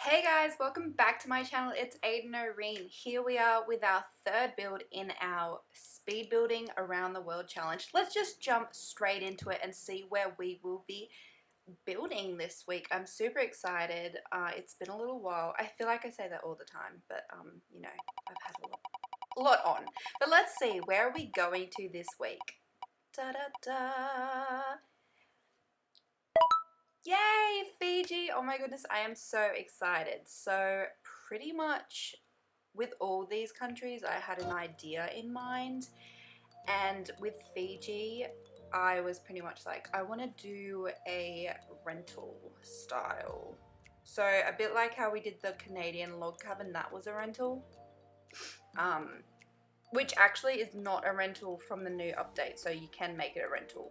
Hey guys, welcome back to my channel. It's Aidan Irene. Here we are with our third build in our speed building around the world challenge. Let's just jump straight into it and see where we will be building this week. I'm super excited. It's been a little while. I feel like I say that all the time, but you know, I've had a lot on. But let's see, where are we going to this week? Da da da. Yay, Fiji! Oh my goodness, I am so excited. So pretty much with all these countries, I had an idea in mind. And with Fiji, I was pretty much like, I want to do a rental style. So a bit like how we did the Canadian log cabin, that was a rental. Which actually is not a rental from the new update, so you can make it a rental.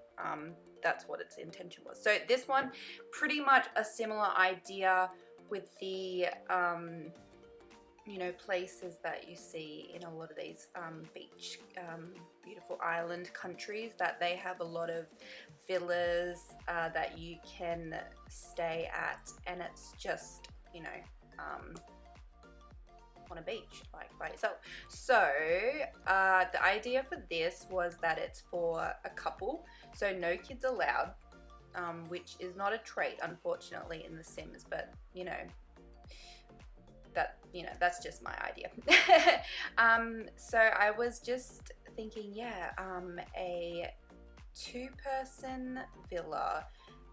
That's what its intention was. So this one, pretty much a similar idea with the, you know, places that you see in a lot of these beach, beautiful island countries, that they have a lot of villas that you can stay at, and it's just, you know, on a beach, like by itself. So the idea for this was that it's for a couple, so no kids allowed, which is not a trait unfortunately in The Sims, but you know, that's just my idea. So I was just thinking, yeah, a two-person villa,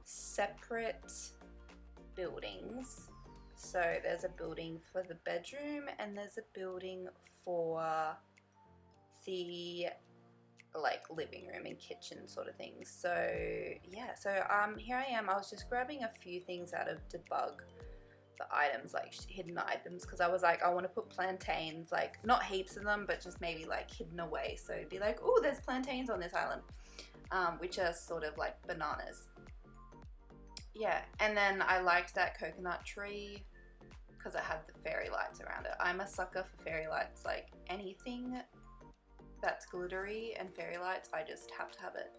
separate buildings. So there's a building for the bedroom and there's a building for the like living room and kitchen sort of things. So yeah, so here I am. I was just grabbing a few things out of debug, the items, like hidden items, because I was like, I want to put plantains, like not heaps of them, but just maybe like hidden away. So it'd be like, oh, there's plantains on this island, which are sort of like bananas. Yeah, and then I liked that coconut tree because it had the fairy lights around it. I'm a sucker for fairy lights. Like anything that's glittery and fairy lights, I just have to have it.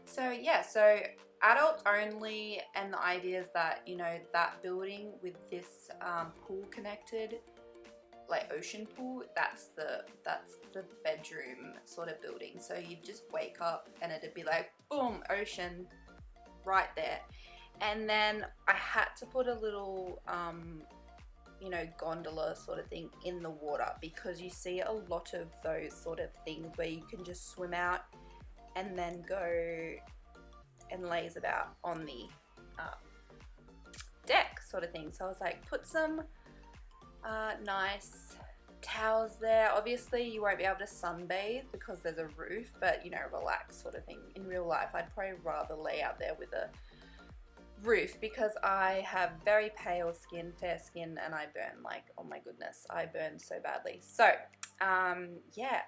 So yeah, so adults only, and the idea is that, you know, that building with this pool connected, like ocean pool, that's the bedroom sort of building. So you'd just wake up and it'd be like, boom, ocean right there. And then I had to put a little, you know, gondola sort of thing in the water, because you see a lot of those sort of things where you can just swim out and then go and laze about on the deck sort of thing. So I was like, put some nice towels there. Obviously you won't be able to sunbathe because there's a roof, but you know, relax sort of thing. In real life I'd probably rather lay out there with a roof, because I have very pale skin, fair skin, and I burn like, oh my goodness, I burn so badly. So yeah,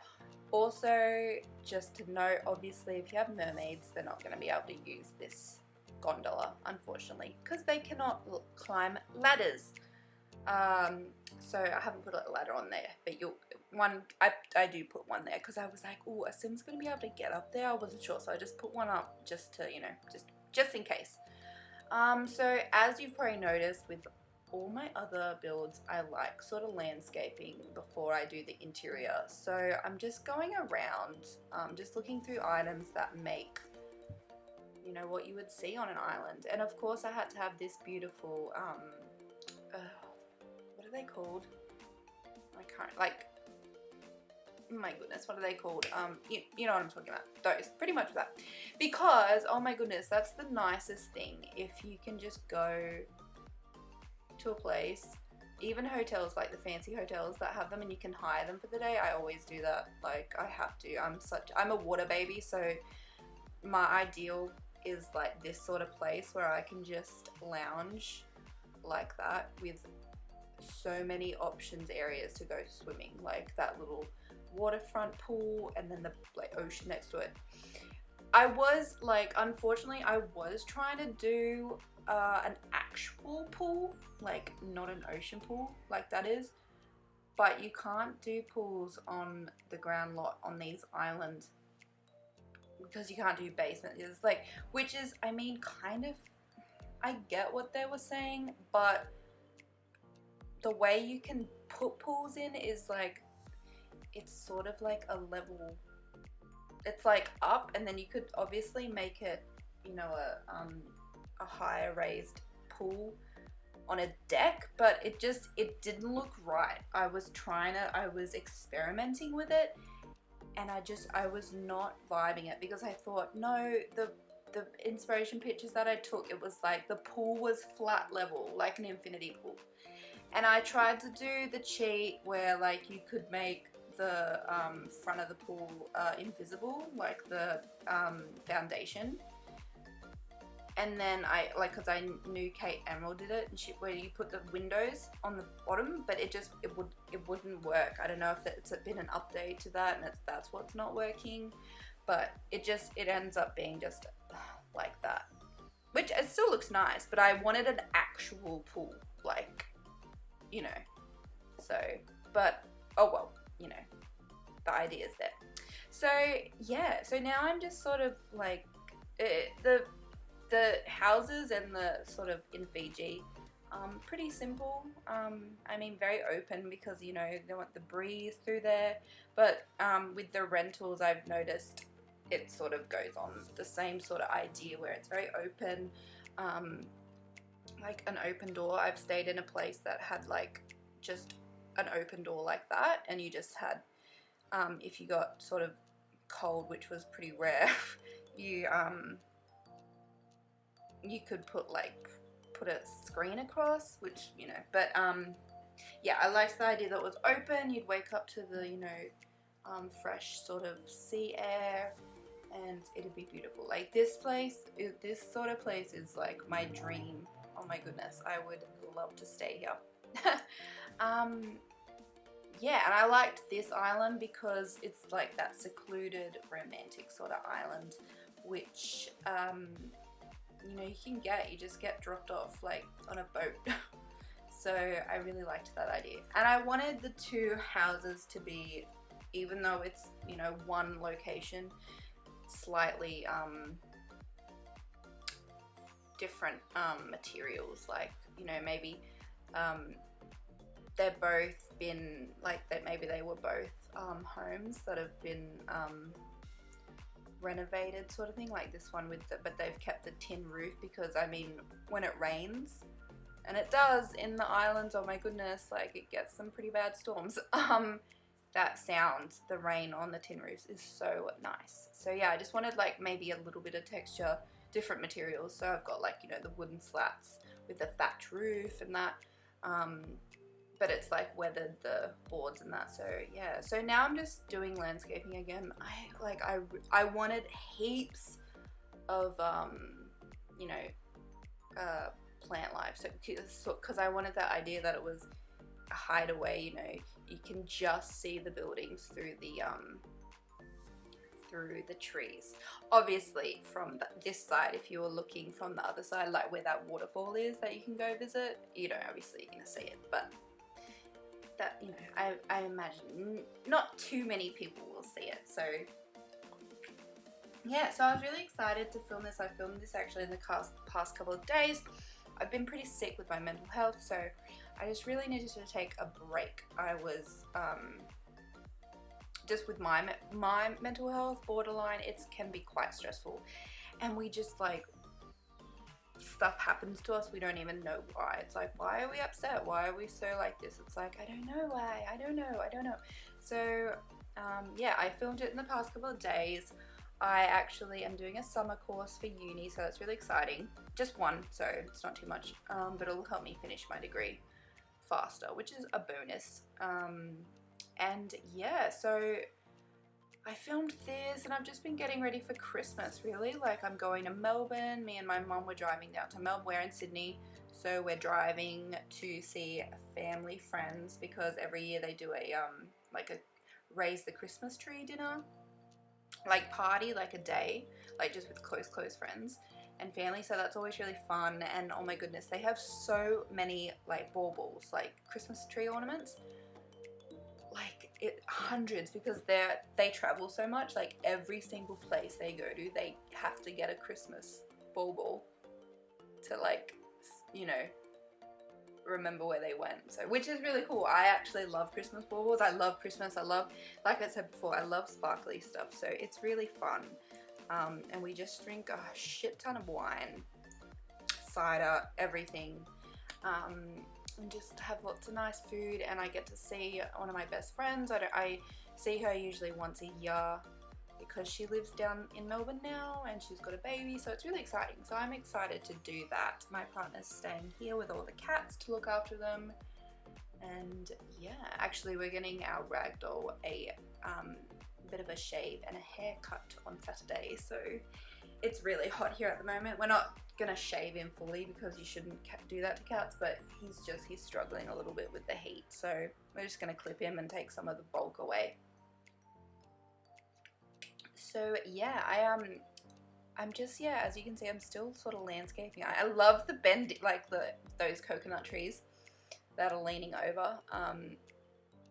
also just to note, obviously if you have mermaids, they're not going to be able to use this gondola unfortunately, because they cannot climb ladders. So I haven't put a ladder on there, but I do put one there because I was like, oh, a Sim's going to be able to get up there. I wasn't sure, so I just put one up just to, you know, just in case. So as you've probably noticed with all my other builds, I like sort of landscaping before I do the interior. So I'm just going around, just looking through items that make, you know, what you would see on an island. And of course I had to have this beautiful, what are they called? I can't, like, my goodness, what are they called? You know what I'm talking about. Those, pretty much that. Because, oh my goodness, that's the nicest thing. If you can just go to a place, even hotels, like the fancy hotels that have them and you can hire them for the day, I always do that. Like, I have to. I'm a water baby, so my ideal is like this sort of place where I can just lounge like that with so many options, areas to go swimming, like that little waterfront pool and then the like ocean next to it. I was like, unfortunately I was trying to do an actual pool, like not an ocean pool like that is, but you can't do pools on the ground lot on these islands because you can't do basement. It's like, which is, I mean, kind of, I get what they were saying, but the way you can put pools in is like, it's sort of like a level, it's like up, and then you could obviously make it, you know, a higher raised pool on a deck, but it didn't look right. I was experimenting with it, and I was not vibing it, because I thought, no, the inspiration pictures that I took, it was like the pool was flat level, like an infinity pool. And I tried to do the cheat where like you could make the front of the pool invisible, like the foundation. And then because I knew Kate Emerald did it, and where you put the windows on the bottom, but it wouldn't work. I don't know if it's been an update to that, and that's what's not working. But it ends up being just like that, which it still looks nice. But I wanted an actual pool, like, you know. So, but oh well, you know, the idea's there. So yeah, so now I'm just sort of like the houses and the sort of in Fiji, pretty simple. I mean, very open, because, you know, they want the breeze through there. But with the rentals, I've noticed it sort of goes on the same sort of idea, where it's very open, like an open door. I've stayed in a place that had like just an open door like that, and you just had, if you got sort of cold, which was pretty rare, you could put a screen across, which, you know, but yeah, I liked the idea that it was open. You'd wake up to the, you know, fresh sort of sea air, and it'd be beautiful. Like this sort of place is like my dream. Oh my goodness, I would love to stay here. Yeah, and I liked this island because it's like that secluded romantic sort of island, which you know, you just get dropped off like on a boat. So I really liked that idea. And I wanted the two houses to be, even though it's, you know, one location, slightly different materials. Like, you know, maybe they're both been like that, maybe they were both homes that have been renovated, sort of thing, like this one but they've kept the tin roof, because I mean, when it rains, and it does in the islands, oh my goodness, like it gets some pretty bad storms, that sound, the rain on the tin roofs, is so nice. So yeah, I just wanted like maybe a little bit of texture, different materials. So I've got like, you know, the wooden slats with the thatch roof and that, but it's like weathered, the boards and that. So yeah, so now I'm just doing landscaping again. I wanted heaps of you know, plant life, so because I wanted that idea that it was a hideaway, you know, you can just see the buildings through the trees. Obviously from this side, if you were looking from the other side, like where that waterfall is that you can go visit, you know, obviously you're gonna see it, but that, you know, I imagine not too many people will see it. So yeah, so I was really excited to film this. I filmed this actually in the past couple of days. I've been pretty sick with my mental health, so I just really needed to take a break. I was just with my mental health, borderline, it can be quite stressful, and we just like, stuff happens to us, we don't even know why. It's like, why are we upset? Why are we so like this? It's like, I don't know why. I don't know. So yeah, I filmed it in the past couple of days. I actually am doing a summer course for uni, so that's really exciting. Just one, so it's not too much, but it'll help me finish my degree faster, which is a bonus. And yeah, so I filmed this, and I've just been getting ready for Christmas, really. Like, I'm going to Melbourne. Me and my mum were driving down to Melbourne. We're in Sydney, so we're driving to see family friends, because every year they do a like a raise the Christmas tree dinner, like party, like a day, like just with close friends and family. So that's always really fun. And oh my goodness, they have so many like baubles, like Christmas tree ornaments, like hundreds, because they travel so much. Like every single place they go to, they have to get a Christmas bauble to, like, you know, remember where they went. So, which is really cool. I actually love Christmas baubles. I love Christmas. I love, like I said before, I love sparkly stuff. So it's really fun. And we just drink a shit ton of wine, cider, everything. And just have lots of nice food, and I get to see one of my best friends. I see her usually once a year because she lives down in Melbourne now and she's got a baby, so it's really exciting. So I'm excited to do that. My partner's staying here with all the cats to look after them, and yeah, actually we're getting our ragdoll a bit of a shave and a haircut on Saturday, so it's really hot here at the moment. We're not gonna shave him fully because you shouldn't do that to cats, but he's struggling a little bit with the heat, so we're just gonna clip him and take some of the bulk away. So yeah, I'm just, yeah, as you can see, I'm still sort of landscaping. I love the bend, like those coconut trees that are leaning over,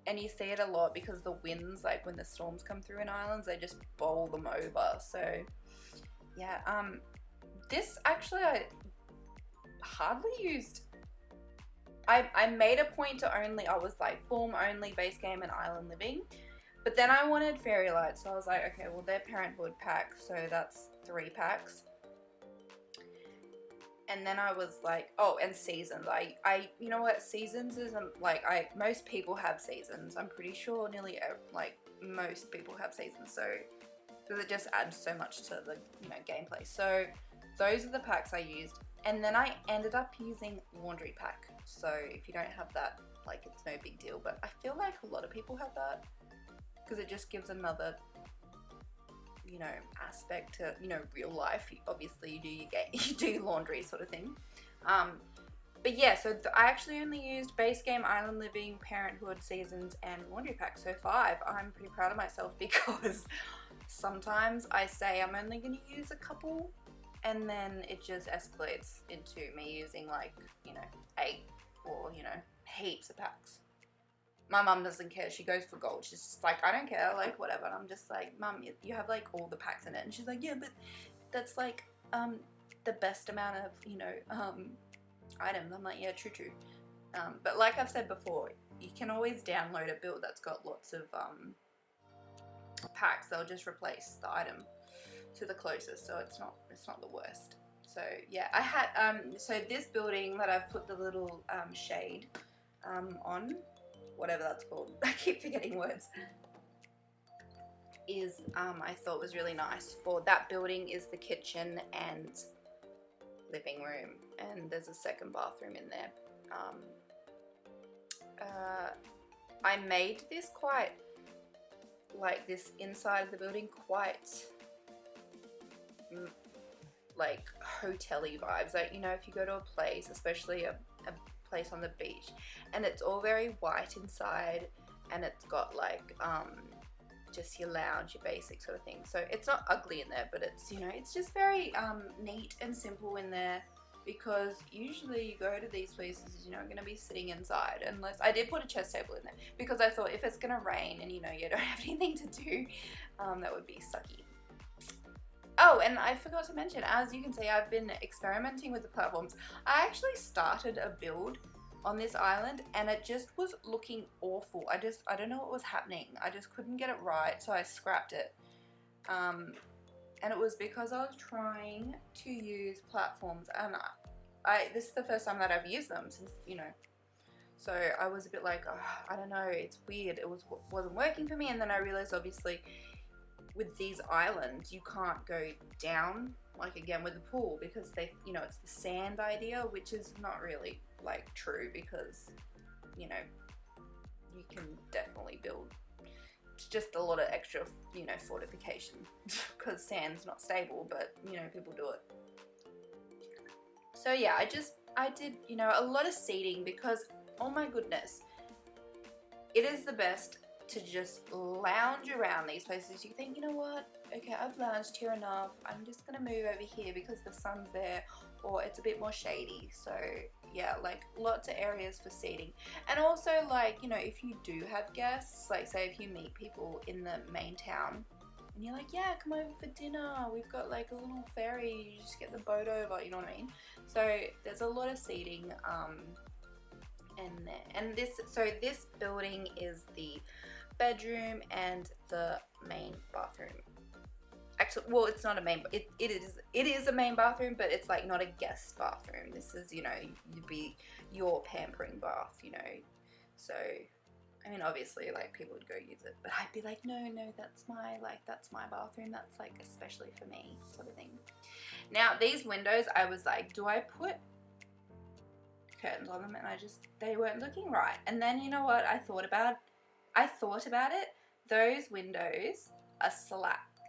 and you see it a lot because the winds, like when the storms come through in islands, they just bowl them over. So yeah, this actually I hardly used. I made a point to only, I was like boom, only base game and island living, but then I wanted fairy lights, so I was like, okay, well they're parenthood pack, so that's 3 packs. And then I was like, oh, and seasons. I you know what, seasons isn't like, most people have seasons. I'm pretty sure nearly like most people have seasons, so because it just adds so much to the, you know, gameplay. So those are the packs I used, and then I ended up using laundry pack. So if you don't have that, like, it's no big deal, but I feel like a lot of people have that because it just gives another, you know, aspect to, you know, real life. Obviously you do you do laundry sort of thing. But yeah, so I actually only used base game, island living, parenthood, seasons, and laundry pack. So 5. I'm pretty proud of myself because sometimes I say I'm only going to use a couple, and then it just escalates into me using, like, you know, 8 or, you know, heaps of packs. My mum doesn't care. She goes for gold. She's just like, I don't care, like, whatever. And I'm just like, Mum, you have like all the packs in it. And she's like, yeah, but that's like the best amount of, you know, items. I'm like, yeah, true. But like I've said before, you can always download a build that's got lots of packs. They'll just replace the item to the closest, so it's not the worst. So yeah, I had so this building that I've put the little shade on, whatever that's called, I keep forgetting words, is I thought was really nice for that building. Is the kitchen and living room, and there's a second bathroom in there. I made this quite, like, this inside of the building quite like hotel-y vibes. Like, you know, if you go to a place, especially a place on the beach, and it's all very white inside, and it's got like just your lounge, your basic sort of thing. So it's not ugly in there, but it's, you know, it's just very neat and simple in there, because usually you go to these places, you're not going to be sitting inside, unless I did put a chess table in there because I thought if it's going to rain and, you know, you don't have anything to do, that would be sucky. Oh, and I forgot to mention, as you can see, I've been experimenting with the platforms. I actually started a build on this island and it just was looking awful. I don't know what was happening. I just couldn't get it right, so I scrapped it. And it was because I was trying to use platforms, and this is the first time that I've used them since, you know, so I was a bit like, oh, I don't know, it's weird. It wasn't working for me, and then I realized, obviously, with these islands, you can't go down, like, again with the pool, because they, you know, it's the sand idea, which is not really, like, true, because, you know, you can definitely build. It's just a lot of extra, you know, fortification, because sand's not stable, but, you know, people do it. So yeah, I did, you know, a lot of seating, because, oh my goodness, it is the best to just lounge around these places. You think, you know what, okay, I've lounged here enough, I'm just gonna move over here because the sun's there, or it's a bit more shady. So yeah, like, lots of areas for seating. And also, like, you know, if you do have guests, like, say if you meet people in the main town and you're like, yeah, come over for dinner, we've got like a little ferry, you just get the boat over, you know what I mean? So there's a lot of seating and there. And this building is the bedroom and the main bathroom. Actually, well, it's not a main, it is a main bathroom, but it's like not a guest bathroom. This is, you know, you'd be your pampering bath, you know. So I mean, obviously, like, people would go use it, but I'd be like, no, that's my bathroom. That's like especially for me, sort of thing. Now, these windows, I was like, do I put curtains on them? And they weren't looking right. And then, you know what? I thought about it. Those windows are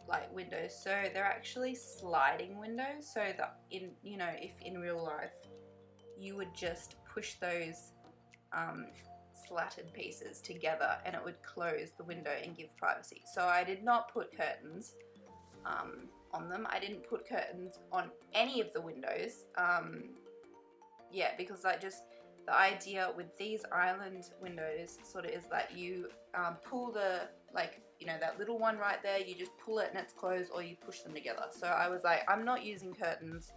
like windows, so they're actually sliding windows. So that if in real life you would just push those slatted pieces together and it would close the window and give privacy. So I did not put curtains on them. I didn't put curtains on any of the windows. Yeah, because the idea with these island windows sort of is that you pull that little one right there, you just pull it and it's closed, or you push them together. So I was like, I'm not using curtains.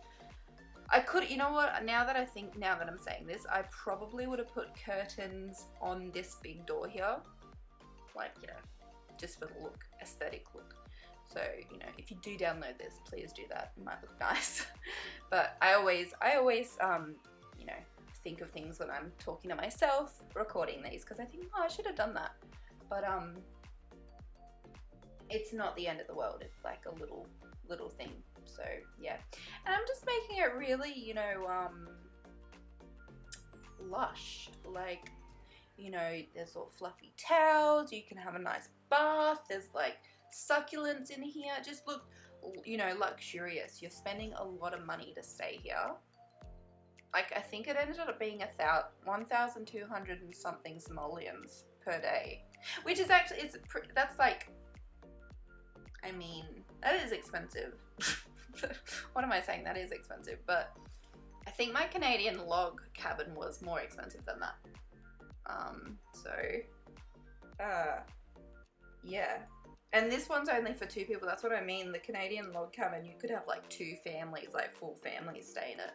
I could, you know what, now that I'm saying this, I probably would have put curtains on this big door here. Like, you know, just for the look, aesthetic look. So, you know, if you do download this, please do that. It might look nice. But I always, you know, think of things when I'm talking to myself, recording these, because I think, oh, I should have done that. But, it's not the end of the world. It's like a little thing. So yeah, and I'm just making it really, you know, lush. Like, you know, there's all fluffy towels, you can have a nice bath, there's like succulents in here. It just looks, you know, luxurious. You're spending a lot of money to stay here. Like, I think it ended up being 1,200 and something simoleons per day, which is actually, that's like, I mean, that is expensive. What am I saying? That is expensive, but I think my Canadian log cabin was more expensive than that. Yeah. And this one's only for 2 people. That's what I mean. The Canadian log cabin, you could have like 2 families, like full families stay in it.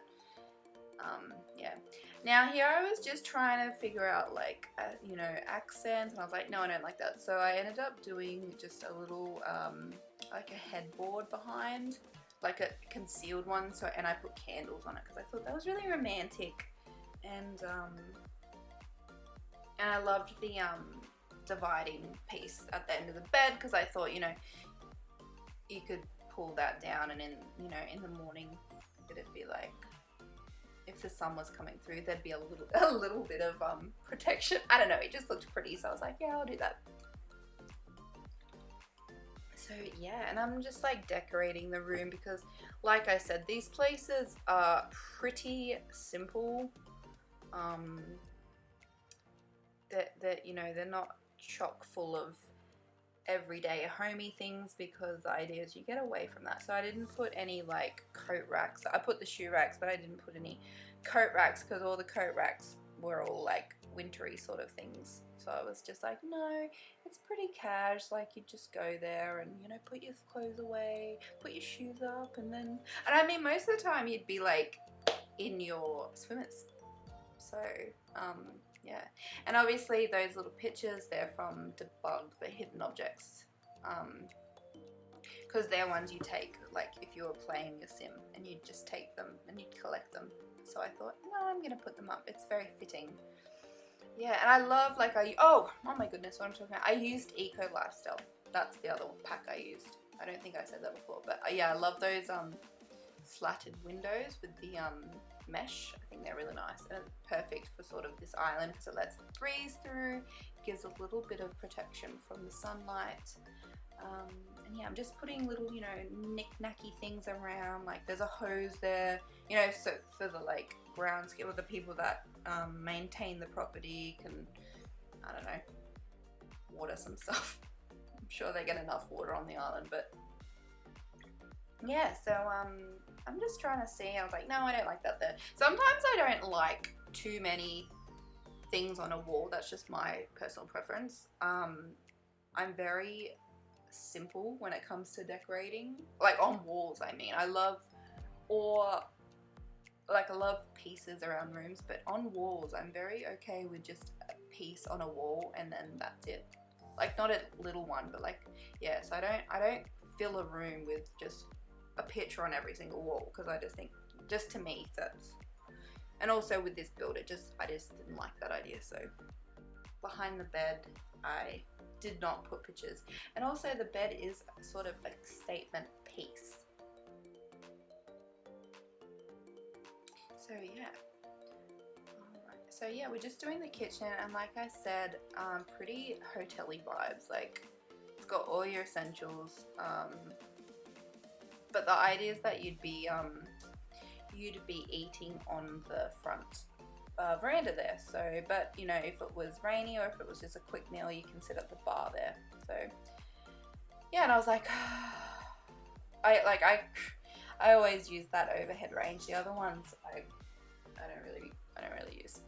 Yeah. Now here I was just trying to figure out like, you know, accents, and I was like, no, I don't like that. So I ended up doing just a little, like a headboard behind, like a concealed one. So, and I put candles on it because I thought that was really romantic. And I loved the, dividing piece at the end of the bed, because I thought, you know, you could pull that down and in the morning it'd be like, if the sun was coming through, there'd be a little bit of protection. I don't know, it just looked pretty, so I was like, yeah, I'll do that. So yeah, and I'm just like decorating the room because, like I said, these places are pretty simple. That you know, they're not chock full of everyday homey things, because the idea is you get away from that. So I didn't put any like coat racks. I put the shoe racks, but I didn't put any coat racks because all the coat racks were all like wintry sort of things. So I was just like, no, it's pretty cash. Like, you just go there and, you know, put your clothes away, put your shoes up, and I mean, most of the time you'd be like in your swimmers. So yeah, and obviously those little pictures, they're from Debug, the hidden objects, because they're ones you take like if you were playing your sim, and you'd just take them and you'd collect them. So I thought, no, I'm gonna put them up. It's very fitting. Yeah, and I love, like, oh my goodness, what I'm talking about. I used Eco Lifestyle. That's the other pack I used. I don't think I said that before, but yeah, I love those slatted windows with the mesh. I think they're really nice, and it's perfect for sort of this island because it lets the breeze through, gives a little bit of protection from the sunlight. And yeah, I'm just putting little, you know, knick-knacky things around. Like, there's a hose there, you know, so for the like groundskeeper, the people that maintain the property can, I don't know, water some stuff. I'm sure they get enough water on the island, but yeah. So I'm just trying to see. I was like, no, I don't like that there. Sometimes I don't like too many things on a wall. That's just my personal preference. I'm very simple when it comes to decorating, like on walls. I mean, I love, or like, I love pieces around rooms, but on walls I'm very okay with just a piece on a wall and then that's it. Like, not a little one, but like, yeah, so I don't fill a room with just a picture on every single wall, because I just think, just to me, that's, and also with this build, I just didn't like that idea. So behind the bed I did not put pictures, and also the bed is sort of a statement piece. So yeah. Alright. So yeah, we're just doing the kitchen, and like I said, pretty hotel-y vibes. Like, it's got all your essentials, but the idea is that you'd be eating on the front veranda there. So, but you know, if it was rainy or if it was just a quick meal, you can sit at the bar there. So yeah, and I was like, I always use that overhead range. The other ones I don't really use.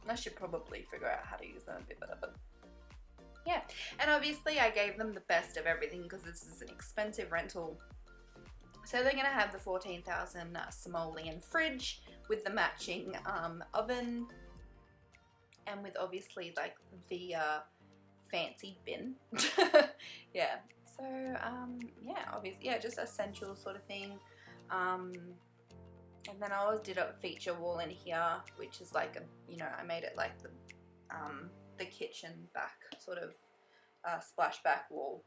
I should probably figure out how to use them a bit better, but yeah. And obviously I gave them the best of everything because this is an expensive rental. So they're gonna have the 14,000 simoleon fridge with the matching oven, and with obviously like the fancy bin. Yeah. So yeah, obviously, yeah, just essential sort of thing. And then I always did a feature wall in here, which is like a, you know, I made it like the kitchen back sort of splashback wall.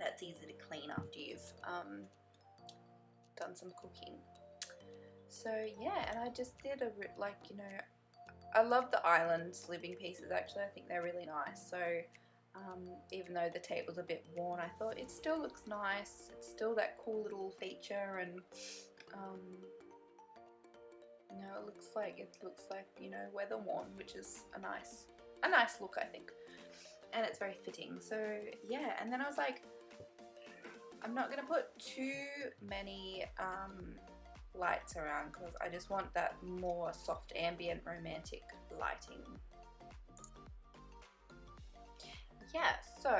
That's easy to clean after you've done some cooking. So yeah, and I just did a, like, you know, I love the island living pieces actually. I think they're really nice. So even though the table's a bit worn, I thought it still looks nice. It's still that cool little feature, and you know, it looks like, you know, weather worn, which is a nice look, I think, and it's very fitting. So yeah, and then I was like, I'm not gonna put too many lights around because I just want that more soft ambient romantic lighting. Yeah, so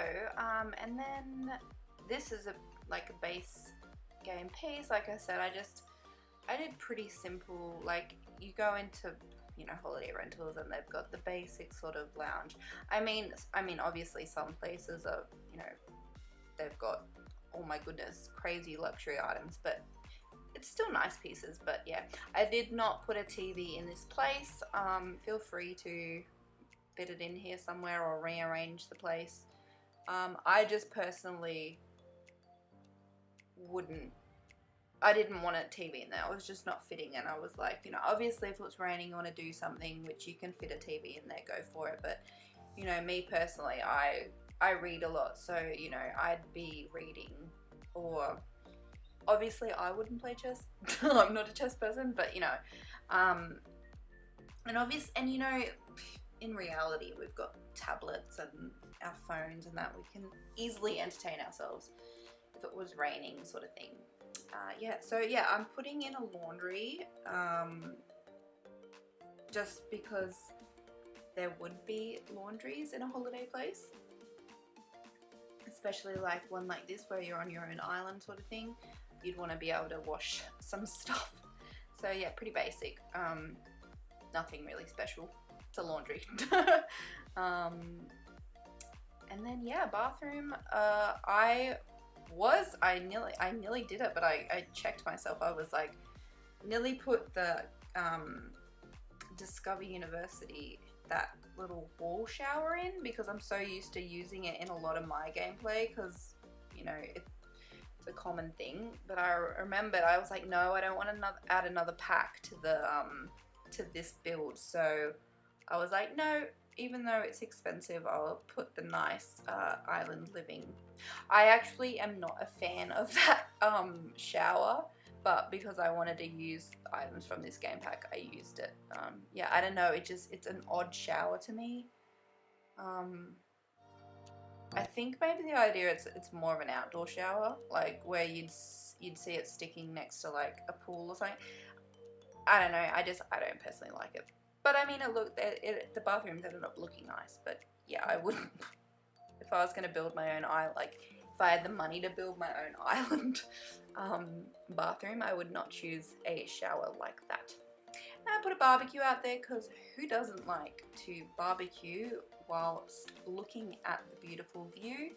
and then this is like a base game piece. Like I said, I did pretty simple. Like, you go into, you know, holiday rentals and they've got the basic sort of lounge. I mean obviously some places are, you know, they've got, oh my goodness, crazy luxury items, but it's still nice pieces. But yeah, I did not put a TV in this place. Feel free to fit it in here somewhere or rearrange the place. I just personally I didn't want a TV in there. It was just not fitting, and I was like, you know, obviously if it's raining, you want to do something which you can fit a TV in there, go for it. But you know, me personally, I read a lot, so you know, I'd be reading, or obviously I wouldn't play chess. I'm not a chess person, but you know, and you know, in reality we've got tablets and our phones and that we can easily entertain ourselves if it was raining, sort of thing. Yeah, so yeah, I'm putting in a laundry just because there would be laundries in a holiday place, especially like one like this where you're on your own island sort of thing. You'd want to be able to wash some stuff. So yeah, pretty basic, nothing really special. It's a laundry. And then yeah, bathroom, I nearly did it, but I checked myself. I was like, nearly put the Discover University, that little wall shower in, because I'm so used to using it in a lot of my gameplay, because you know, it's a common thing. But I remembered, I was like, no, I don't want to add another pack to the to this build. So I was like, no, even though it's expensive, I'll put the nice island living. I actually am not a fan of that shower, but because I wanted to use items from this game pack, I used it. Yeah, I don't know, it's an odd shower to me. I think maybe the idea it's more of an outdoor shower, like where you'd see it sticking next to like a pool or something. I don't know, I don't personally like it. But I mean, the bathrooms ended up looking nice. But yeah, I wouldn't, if I was going to build my own island, like if I had the money to build my own island bathroom, I would not choose a shower like that. And I put a barbecue out there because who doesn't like to barbecue whilst looking at the beautiful view?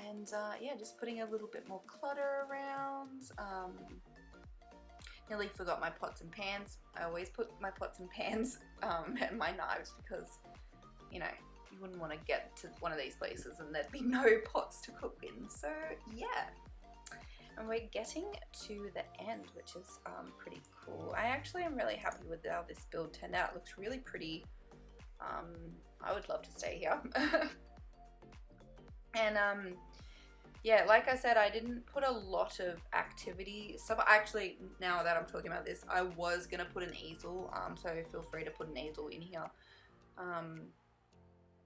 And yeah, just putting a little bit more clutter around. Nearly forgot my pots and pans. I always put my pots and pans and my knives because, you know, you wouldn't want to get to one of these places and there'd be no pots to cook in. So yeah, and we're getting to the end, which is pretty cool. I actually am really happy with how this build turned out. It looks really pretty. I would love to stay here. And yeah, like I said, I didn't put a lot of activity. So actually, now that I'm talking about this, I was gonna put an easel. So feel free to put an easel in here,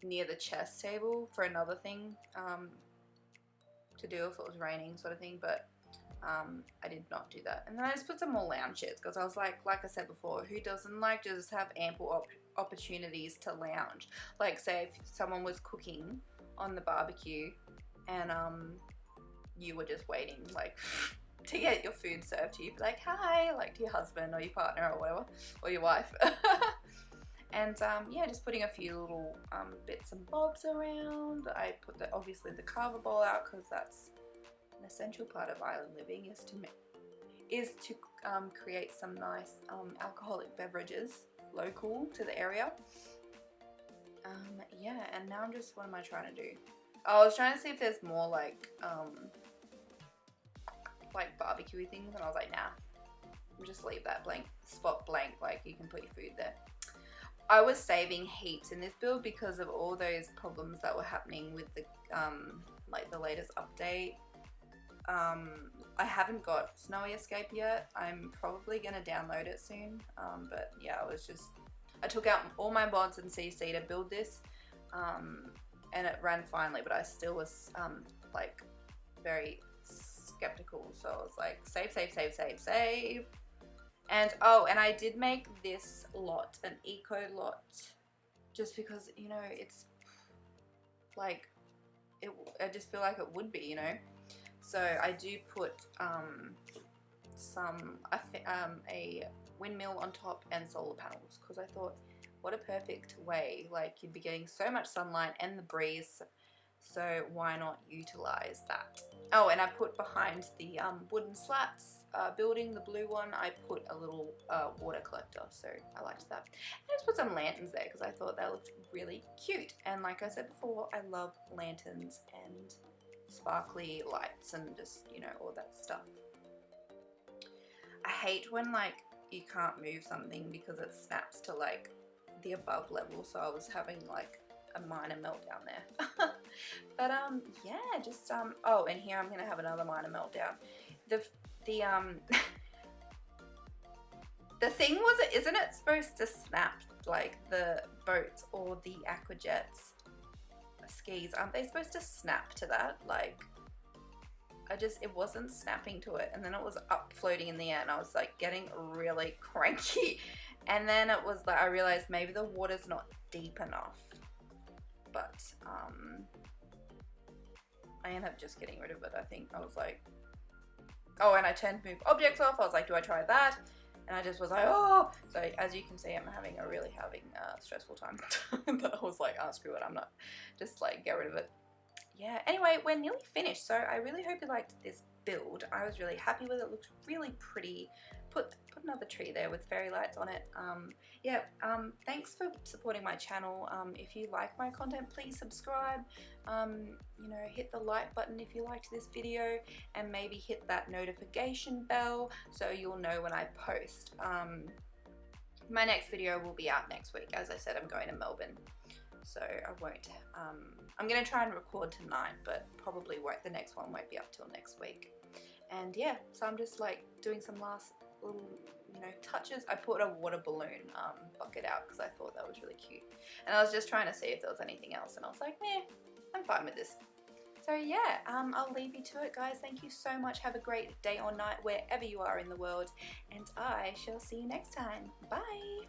near the chess table for another thing to do if it was raining, sort of thing. But I did not do that. And then I just put some more lounge chairs because I was like I said before, who doesn't like to just have ample opportunities to lounge? Like, say if someone was cooking on the barbecue and you were just waiting like to get your food served to you, be like hi, like to your husband or your partner or whatever, or your wife. And yeah, just putting a few little bits and bobs around. I put obviously the carver bowl out because that's an essential part of island living, is to create some nice alcoholic beverages local to the area. Yeah, and now I'm just, what am I trying to do? I was trying to see if there's more like barbecue things, and I was like, nah, just leave that spot blank, like you can put your food there. I was saving heaps in this build because of all those problems that were happening with the like the latest update. I haven't got Snowy Escape yet. I'm probably gonna download it soon. But yeah, I took out all my mods and CC to build this, and it ran finely, but I still was like very skeptical. So I was like, save. And oh, and I did make this lot an eco lot just because, you know, it's like, I just feel like it would be, you know. So I do put a windmill on top and solar panels because I thought, what a perfect way, like you'd be getting so much sunlight and the breeze, so why not utilize that? Oh, and I put behind the wooden slats building, the blue one, I put a little water collector, so I liked that. And I just put some lanterns there because I thought they looked really cute, and like I said before, I love lanterns and sparkly lights and just, you know, all that stuff. I hate when like you can't move something because it snaps to like the above level, so I was having like a minor meltdown there. But yeah, just oh, and here I'm gonna have another minor meltdown. The thing was, isn't it supposed to snap, like the boats or the aquajets skis, aren't they supposed to snap to that? Like, it wasn't snapping to it, and then it was up floating in the air and I was like getting really cranky, and then it was like I realized maybe the water's not deep enough, but I ended up just getting rid of it. I think I was like, oh, and I turned move objects off. I was like, do I try that? And I just was like, oh. So as you can see, I'm really having a stressful time. But I was like, oh, screw it, I'm not, just like get rid of it. Yeah, anyway, we're nearly finished, so I really hope you liked this build. I was really happy with it. It looked really pretty. Put another tree there with fairy lights on it. Yeah, thanks for supporting my channel. If you like my content, please subscribe. You know, hit the like button if you liked this video, and maybe hit that notification bell so you'll know when I post. My next video will be out next week. As I said, I'm going to Melbourne, so I won't. I'm going to try and record tonight, but probably won't. The next one won't be up till next week. And yeah, so I'm just like doing some last little, you know, touches. I put a water balloon bucket out because I thought that was really cute, and I was just trying to see if there was anything else, and I was like, meh, I'm fine with this. So yeah, I'll leave you to it, guys. Thank you so much. Have a great day or night wherever you are in the world, and I shall see you next time. Bye.